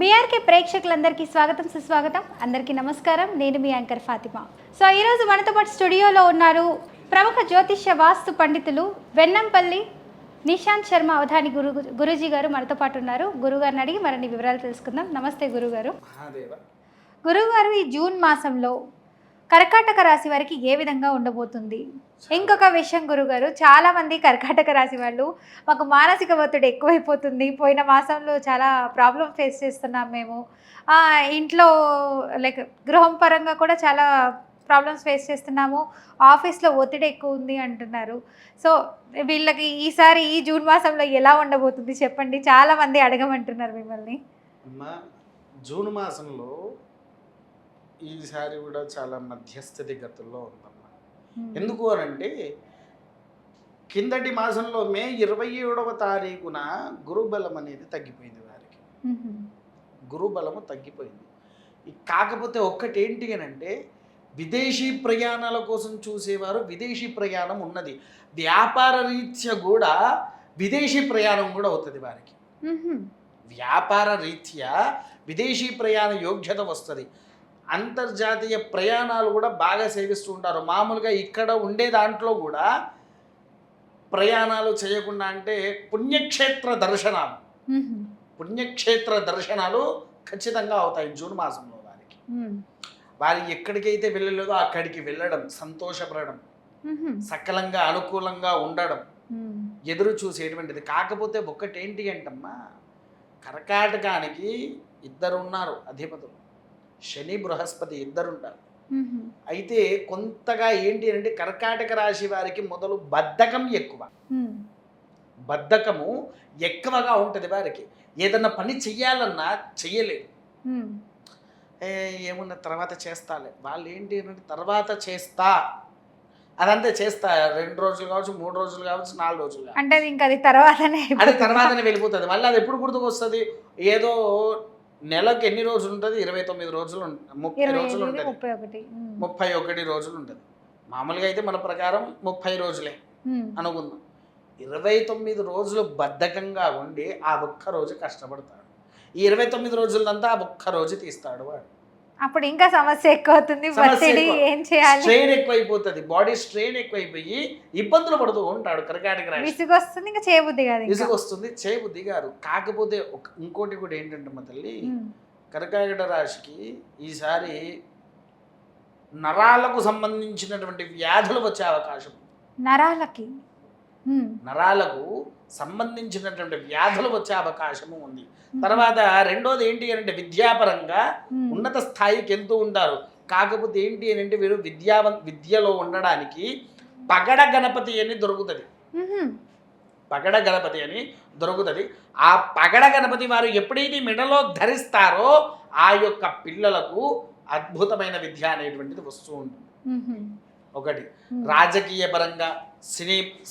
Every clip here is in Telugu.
బీఆర్కే ప్రేక్షకులందరికీ స్వాగతం సుస్వాగతం. అందరికీ నమస్కారం. నేను మీ యాంకర్ ఫాతిమా. సో ఈరోజు మనతో పాటు స్టూడియోలో ఉన్నారు ప్రముఖ జ్యోతిష్య వాస్తు పండితులు వెన్నంపల్లి నిశాంత్ శర్మ అవధాని గురూజీ గారు మనతో పాటు ఉన్నారు. గురుగారిని అడిగి మరిన్ని వివరాలు తెలుసుకుందాం. నమస్తే గురుగారు. గురుగారు, ఈ జూన్ మాసంలో కర్కాటక రాశి వారికి ఏ విధంగా ఉండబోతుంది? ఇంకొక విషయం గురుగారు, చాలామంది కర్కాటక రాశి వాళ్ళు మాకు మానసిక ఒత్తిడి ఎక్కువైపోతుంది, పోయిన మాసంలో చాలా ప్రాబ్లం ఫేస్ చేస్తున్నాం మేము, ఇంట్లో లైక్ గృహం పరంగా కూడా చాలా ప్రాబ్లమ్స్ ఫేస్ చేస్తున్నాము, ఆఫీస్లో ఒత్తిడి ఎక్కువ ఉంది అంటున్నారు. సో వీళ్ళకి ఈసారి ఈ జూన్ మాసంలో ఎలా ఉండబోతుంది చెప్పండి, చాలామంది అడగమంటున్నారు మిమ్మల్ని. జూన్ మాసంలో ఈసారి కూడా చాలా మధ్యస్థితి గతుల్లో ఉందమ్మా. ఎందుకు అనంటే కిందటి మాసంలో మే 27వ తారీఖున గురుబలం అనేది తగ్గిపోయింది వారికి. గురుబలము తగ్గిపోయింది. కాకపోతే ఒక్కటేంటి అనంటే విదేశీ ప్రయాణాల కోసం చూసేవారు విదేశీ ప్రయాణం ఉన్నది. వ్యాపార రీత్యా కూడా విదేశీ ప్రయాణం కూడా అవుతుంది వారికి. వ్యాపార రీత్యా విదేశీ ప్రయాణ యోగ్యత వస్తుంది. అంతర్జాతీయ ప్రయాణాలు కూడా బాగా సేవిస్తూ ఉంటారు. మామూలుగా ఇక్కడ ఉండే దాంట్లో కూడా ప్రయాణాలు చేయకుండా అంటే పుణ్యక్షేత్ర దర్శనాలు ఖచ్చితంగా అవుతాయి జూన్ మాసంలో వారికి. వారి ఎక్కడికైతే వెళ్ళలేదో అక్కడికి వెళ్ళడం, సంతోషపడడం, సకలంగా అనుకూలంగా ఉండడం ఎదురు చూసేటువంటిది. కాకపోతే ఒక్కటేంటి అంటమ్మా, కర్కాటకానికి ఇద్దరు ఉన్నారు అధిపతులు, శని బృహస్పతి ఇద్దరుంటారు. అయితే కొంతగా ఏంటి అంటే కర్కాటక రాశి వారికి మొదలు బద్ధకము ఎక్కువగా ఉంటుంది వారికి. ఏదన్నా పని చెయ్యాలన్నా చెయ్యలేదు, ఏమున్నా తర్వాత చేస్తాలే. వాళ్ళు ఏంటి అంటే తర్వాత చేస్తా, అదంతా చేస్తా, 2 రోజులు కావచ్చు, 3 రోజులు కావచ్చు, 4 రోజులు అంటే ఇంకా అది తర్వాతనే వెళ్ళిపోతుంది. మళ్ళీ అది ఎప్పుడు గుర్తుకు వస్తుంది? ఏదో నెలకు ఎన్ని రోజులు ఉంటుంది? 29 రోజులు, 30 రోజులు ఉంటుంది, 31 రోజులు ఉంటుంది. మామూలుగా అయితే మన ప్రకారం 30 రోజులే అనుకుందాం. 29 రోజులు బద్ధకంగా ఉండి ఆ ఒక్క రోజు కష్టపడతాడు. ఈ 29 రోజులంతా ఆ ఒక్క రోజు తీస్తాడు వాడు. అప్పుడు ఇంకా సమస్య ఎక్కువ అవుతుంది, ఏం చేయాలి, స్ట్రెయిన్ ఎక్కువైపోతుంది, బాడీ స్ట్రెయిన్ ఎక్కువైపోయి ఇబ్బందులు పడుతూ ఉంటాడు. కర్కాటక రాశి విసుగొస్తుంది, ఇంకా చేయబుద్ధి గారు. కాకపోతే ఇంకోటి కూడా ఏంటంటే మా తల్లి, కర్కాటక రాశికి ఈసారి నరాలకు సంబంధించినటువంటి వ్యాధులు వచ్చే అవకాశం. నరాలకు సంబంధించినటువంటి వ్యాధులు వచ్చే అవకాశము ఉంది. తర్వాత రెండోది ఏంటి అంటే విద్యాపరంగా ఉన్నత స్థాయికి వెళ్తూ ఉంటారు. కాకపోతే ఏంటి అని అంటే వీరు విద్యలో ఉండడానికి పగడ గణపతి అని దొరుకుతుంది. ఆ పగడ గణపతి వారు ఎప్పుడైతే మెడలో ధరిస్తారో ఆ యొక్క పిల్లలకు అద్భుతమైన విద్య అనేటువంటిది వస్తూ ఉంటుంది. ఒకటి రాజకీయ పరంగా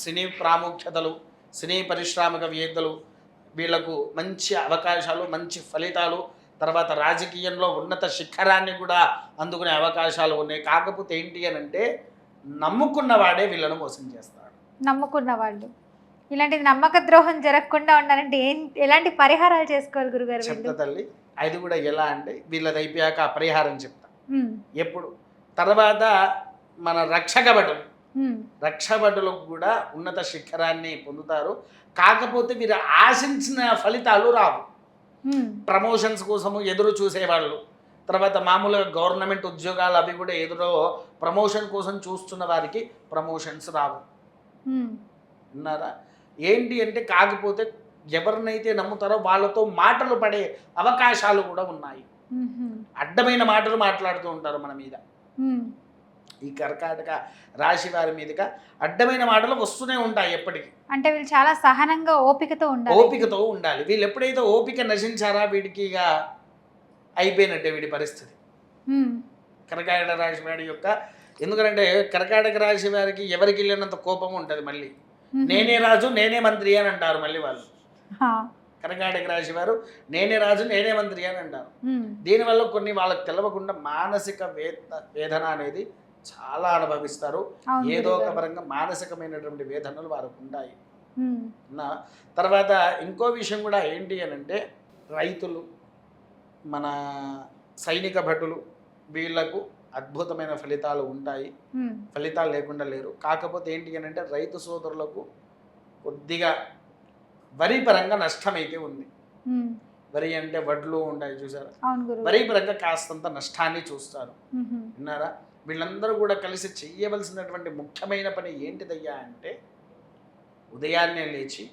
సినీ ప్రాముఖ్యతలు, సినీ పారిశ్రామికవేత్తలు, వీళ్లకు మంచి అవకాశాలు, మంచి ఫలితాలు, తర్వాత రాజకీయంలో ఉన్నత శిఖరాన్ని కూడా అందుకునే అవకాశాలు ఉన్నాయి. కాకపోతే ఏంటి అని అంటే నమ్ముకున్నవాడే వీళ్ళను మోసం చేస్తాడు. నమ్ముకున్నవాళ్ళు ఇలాంటి నమ్మక ద్రోహం జరగకుండా ఉండాలంటే ఎలాంటి పరిహారాలు చేసుకోవాలి గురుగారు? చెప్తా తల్లి, అది కూడా ఎలా అంటే వీళ్ళది అయిపోయాక ఆ పరిహారం చెప్తా. ఎప్పుడు తర్వాత మన రక్షభటులకు కూడా ఉన్నత శిఖరాన్ని పొందుతారు. కాకపోతే వీరు ఆశించిన ఫలితాలు రావు. ప్రమోషన్స్ కోసము ఎదురు చూసేవాళ్ళు, తర్వాత మామూలుగా గవర్నమెంట్ ఉద్యోగాలు అవి కూడా ప్రమోషన్ కోసం చూస్తున్న వారికి ప్రమోషన్స్ రావు. విన్నారా? ఏంటి అంటే కాకపోతే ఎవరినైతే నమ్ముతారో వాళ్ళతో మాటలు పడే అవకాశాలు కూడా ఉన్నాయి. అడ్డమైన మాటలు మాట్లాడుతూ ఉంటారు మన మీద. ఈ కర్కాటక రాశి వారి మీదుగా అడ్డమైన మాటలు వస్తూనే ఉంటాయి ఎప్పటికీ. అంటే వీళ్ళు చాలా సహనంగా ఓపికతో ఉండాలి. వీళ్ళు ఎప్పుడైతే ఓపిక నశించారా వీడికి ఇక అయిపోయినట్టే వీడి పరిస్థితి. కర్కాటక రాశి వారి యొక్క, ఎందుకంటే కర్కాటక రాశి వారికి ఎవరికి వెళ్ళినంత కోపం ఉంటుంది. మళ్ళీ నేనే రాజు నేనే మంత్రి అని అంటారు. మళ్ళీ వాళ్ళు కర్కాటక రాశి వారు నేనే రాజు నేనే మంత్రి అని అంటారు. దీనివల్ల కొన్ని వాళ్ళకి తెలవకుండా మానసిక వేదన అనేది చాలా అనుభవిస్తారు. ఏదో ఒక పరంగా మానసికమైనటువంటి వేదనలు వారికి ఉంటాయి. తర్వాత ఇంకో విషయం కూడా ఏంటి అని అంటే రైతులు, మన సైనిక భటులు వీళ్లకు అద్భుతమైన ఫలితాలు ఉంటాయి. ఫలితాలు లేకుండా లేరు. కాకపోతే ఏంటి అని అంటే రైతు సోదరులకు కొద్దిగా వరి పరంగా నష్టమైతే ఉంది. వరి అంటే వడ్లు ఉంటాయి చూసారా, వరి పరంగా కాస్తంత నష్టాన్ని చూస్తారు. విన్నారా? వీళ్ళందరూ కూడా కలిసి చెయ్యవలసినటువంటి ముఖ్యమైన పని ఏంటిదయ్యా అంటే ఉదయాన్నే లేచి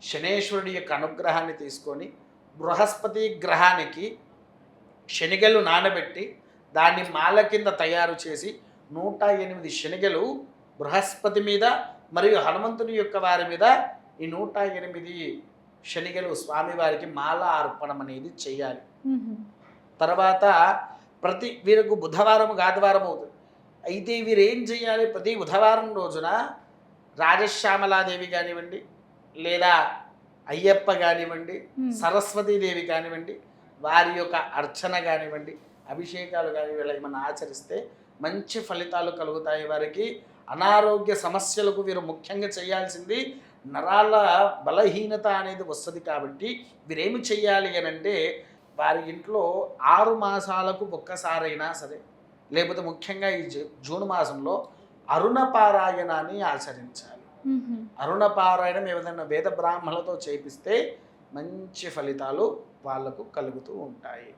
శనేశ్వరుడి యొక్క అనుగ్రహాన్ని తీసుకొని బృహస్పతి గ్రహానికి శనిగలు నానబెట్టి దాన్ని మాల కింద తయారు చేసి 108 శనిగలు బృహస్పతి మీద మరియు హనుమంతుని యొక్క వారి మీద ఈ 108 శనిగలు స్వామివారికి మాల అర్పణం అనేది చేయాలి. తర్వాత వీరికి బుధవారం ఆదివారం అవుతుంది. అయితే వీరు ఏం చేయాలి? ప్రతి బుధవారం రోజున రాజశ్యామలాదేవి కానివ్వండి, లేదా అయ్యప్ప కానివ్వండి, సరస్వతీదేవి కానివ్వండి, వారి యొక్క అర్చన కానివ్వండి, అభిషేకాలు కానీ వీళ్ళ ఏమన్నా ఆచరిస్తే మంచి ఫలితాలు కలుగుతాయి. వారికి అనారోగ్య సమస్యలకు వీరు ముఖ్యంగా చేయాల్సింది నరాల బలహీనత అనేది వస్తుంది. కాబట్టి వీరేమి చేయాలి అని అంటే వారి ఇంట్లో 6 మాసాలకు ఒక్కసారైనా సరే, లేకపోతే ముఖ్యంగా ఈ జూన్ మాసంలో అరుణపారాయణాన్ని ఆచరించాలి. అరుణపారాయణం ఏదైనా వేద బ్రాహ్మణులతో చేపిస్తే మంచి ఫలితాలు వాళ్లకు కలుగుతూ ఉంటాయి.